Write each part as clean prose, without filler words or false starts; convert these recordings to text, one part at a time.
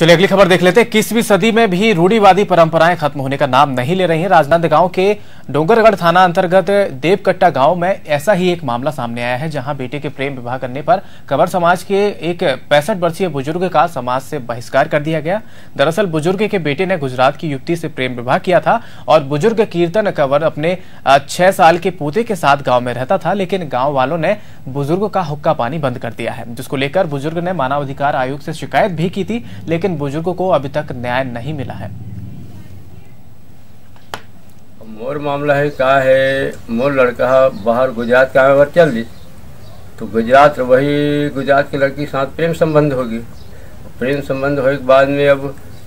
चलिए अगली खबर देख लेते हैं। 21वीं सदी में भी रूढ़िवादी परंपराएं खत्म होने का नाम नहीं ले रही हैं। राजनांदगांव के डोंगरगढ़ थाना अंतर्गत देवकट्टा गांव में ऐसा ही एक मामला सामने आया है, जहां बेटे के प्रेम विवाह करने पर कंवर समाज के एक 65 वर्षीय बुजुर्ग का समाज से बहिष्कार कर दिया गया। दरअसल बुजुर्ग के बेटे ने गुजरात की युवती से प्रेम विवाह किया था और बुजुर्ग कीर्तन कंवर अपने 6 साल के पोते के साथ गाँव में रहता था, लेकिन गाँव वालों ने बुजुर्ग का हुक्का पानी बंद कर दिया है, जिसको लेकर बुजुर्ग ने मानवाधिकार आयोग से शिकायत भी की थी, लेकिन बुजुर्गों को अभी तक न्याय नहीं मिला है। मोर मामला है का है, मोर लड़का बाहर गुजरात का अगर चल दी तो गुजरात गुजरात की लड़की के साथ प्रेम संबंध होगी। प्रेम संबंध होने के बाद में अब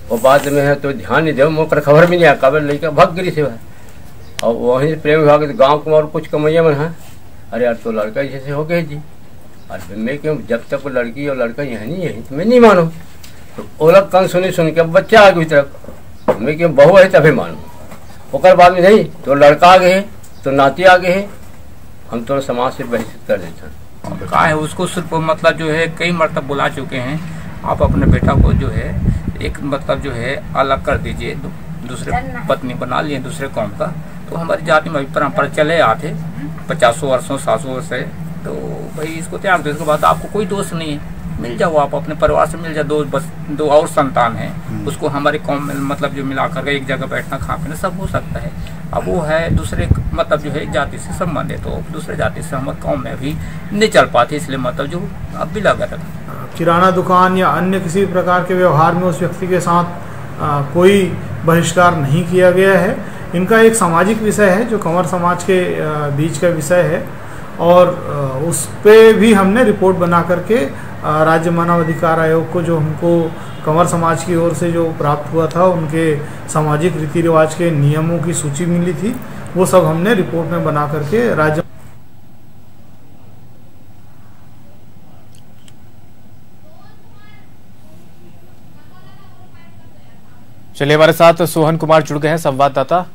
वो बाद में है तो ध्यान नहीं दे, मोकर खबर भी नहीं आया, खबर लेकर भग गिरी से और वहीं से प्रेम विवाह के गाँव को और कुछ कमैया में है। अरे यार तो लड़का जैसे हो गए जी, और मैं क्यों जब तक वो लड़की और लड़का यहीं नहीं तो मैं नहीं मानू। तो ओलग कन सुन के अब बच्चा आ गई तरफ, मैं क्यों बहू है तभी मानू। ओकर बाद में नहीं तो लड़का आगे है तो नाती आगे है, हम तो समाज से बहिष्कृत कर देते हैं। कहा है उसको सिर्फ मतलब जो है कई मरतब बुला चुके हैं, आप अपने बेटा को जो है एक मतलब जो है अलग कर दीजिए, दूसरे पत्नी बना लिए दूसरे कौम का। तो हमारी जाति में परंपरा चले आते 50 वर्षों 700 वर्ष है, तो भाई इसको त्याग दो। इसके बाद आपको कोई दोष नहीं है, मिल जाओ आप अपने परिवार से मिल जाओ। दो और संतान है, उसको हमारे कौम में मतलब जो मिला कर एक जगह बैठना खा पीना सब हो सकता है। अब वो है दूसरे मतलब जो है जाति से संबंधित, तो दूसरे जाति से हमारे कौम में अभी नहीं चल पाती, इसलिए मतलब जो अब भी लगा रहता। किराना दुकान या अन्य किसी प्रकार के व्यवहार में उस व्यक्ति के साथ कोई बहिष्कार नहीं किया गया है। इनका एक सामाजिक विषय है जो कंवर समाज के बीच का विषय है, और उस पे भी हमने रिपोर्ट बना करके राज्य मानवाधिकार आयोग को, जो हमको कंवर समाज की ओर से जो प्राप्त हुआ था, उनके सामाजिक रीति रिवाज के नियमों की सूची मिली थी, वो सब हमने रिपोर्ट में बना करके राज्य। चलिए हमारे साथ सोहन कुमार जुड़ गए हैं, संवाददाता।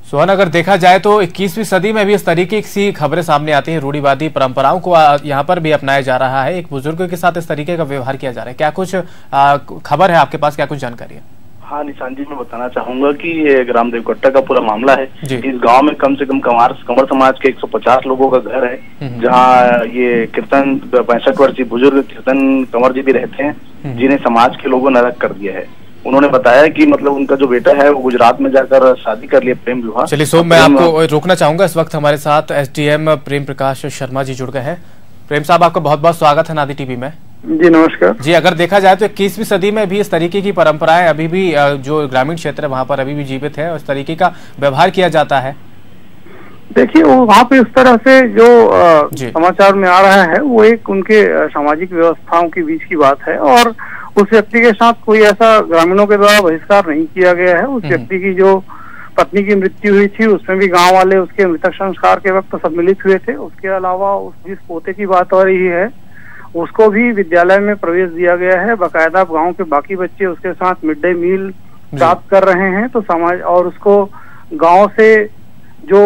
सोहन, अगर देखा जाए तो 21वीं सदी में भी इस तरीके की खबरें सामने आती हैं, रूढ़िवादी परंपराओं को यहाँ पर भी अपनाया जा रहा है, एक बुजुर्ग के साथ इस तरीके का व्यवहार किया जा रहा है। क्या कुछ खबर है आपके पास, क्या कुछ जानकारी है? हाँ निशान जी, मैं बताना चाहूंगा कि ये ग्राम देवकट्टा का पूरा मामला है। इस गांव में कम से कम कंवर समाज के 150 लोगों का घर है, जहां ये कीर्तन 65 वर्षीय बुजुर्ग कीर्तन कंवर जी भी रहते हैं, जिन्हें समाज के लोगों ने अलग कर दिया है। उन्होंने बताया कि मतलब उनका जो बेटा है वो गुजरात में जाकर शादी कर लिया, प्रेम विवाह। चलिए सोम, मैं आपको रोकना चाहूंगा। इस वक्त हमारे साथ एसडीएम प्रेम प्रकाश शर्मा जी जुड़ गए हैं। प्रेम साहब, आपका बहुत बहुत स्वागत है नादी टीवी में। जी नमस्कार जी। अगर देखा जाए तो 21वीं सदी में भी इस तरीके की परंपराएं अभी भी जो ग्रामीण क्षेत्र है वहां पर अभी भी जीवित है और इस तरीके का व्यवहार किया जाता है। देखिए वो वहाँ पे इस तरह से जो समाचार में आ रहा है वो एक उनके सामाजिक व्यवस्थाओं के बीच की बात है, और उस व्यक्ति के साथ कोई ऐसा ग्रामीणों के द्वारा बहिष्कार नहीं किया गया है। उस व्यक्ति की जो पत्नी की मृत्यु हुई थी उसमें भी गांव वाले उसके मृतक संस्कार के वक्त सम्मिलित हुए थे। उसके अलावा उस जिस पोते की बात हो रही है उसको भी विद्यालय में प्रवेश दिया गया है, बाकायदा गांव के बाकी बच्चे उसके साथ मिड डे मील प्राप्त कर रहे हैं। तो समाज और उसको गांव से जो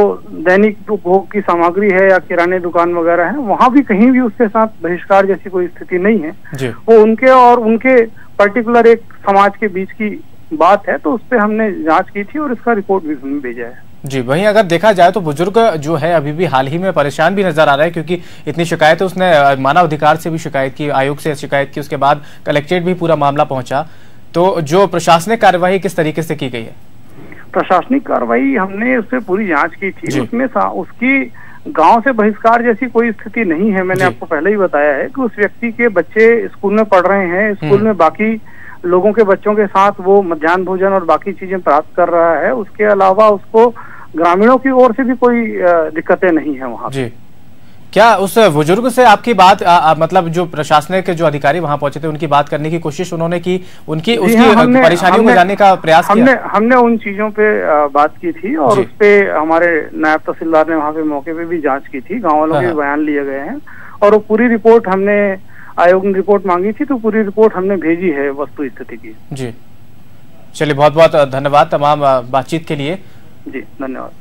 दैनिक उपभोग की सामग्री है या किराने दुकान वगैरह है, वहाँ भी कहीं भी उसके साथ बहिष्कार जैसी कोई स्थिति नहीं है। वो उनके और उनके पर्टिकुलर एक समाज के बीच की बात है, तो उस पर हमने जांच की थी और इसका रिपोर्ट भी हमने भेजा है। जी, वहीं अगर देखा जाए तो बुजुर्ग जो है अभी भी हाल ही में परेशान भी नजर आ रहा है, क्योंकि इतनी शिकायतें उसने मानवाधिकार से भी शिकायत की, आयोग से शिकायत की, उसके बाद कलेक्ट्रेट भी पूरा मामला पहुंचा। तो जो प्रशासनिक कार्यवाही किस तरीके से की गई है? प्रशासनिक कार्रवाई हमने उस पर पूरी जांच की थी, उसमें उसकी गांव से बहिष्कार जैसी कोई स्थिति नहीं है। मैंने आपको पहले ही बताया है कि उस व्यक्ति के बच्चे स्कूल में पढ़ रहे हैं, स्कूल में बाकी लोगों के बच्चों के साथ वो मध्याह्न भोजन और बाकी चीजें प्राप्त कर रहा है। उसके अलावा उसको ग्रामीणों की ओर से भी कोई दिक्कतें नहीं है वहाँ। जी, क्या उस बुजुर्ग से आपकी बात मतलब जो प्रशासनिक जो अधिकारी वहां पहुंचे थे उनकी बात करने की कोशिश उन्होंने की, उसकी परेशानियों में जानने का प्रयास किया? हमने उन चीजों पे बात की थी और उस पे हमारे नायब तहसीलदार ने वहाँ पे मौके पे भी जांच की थी, गाँव वालों के बयान लिए गए हैं और वो पूरी रिपोर्ट हमने, आयोग ने रिपोर्ट मांगी थी तो पूरी रिपोर्ट हमने भेजी है वस्तु स्थिति की। जी, चलिए बहुत बहुत धन्यवाद तमाम बातचीत के लिए। जी धन्यवाद।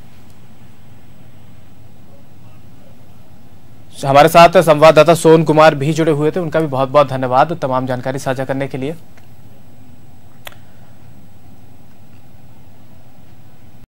हमारे साथ संवाददाता सोहन कुमार भी जुड़े हुए थे, उनका भी बहुत बहुत धन्यवाद तमाम जानकारी साझा करने के लिए।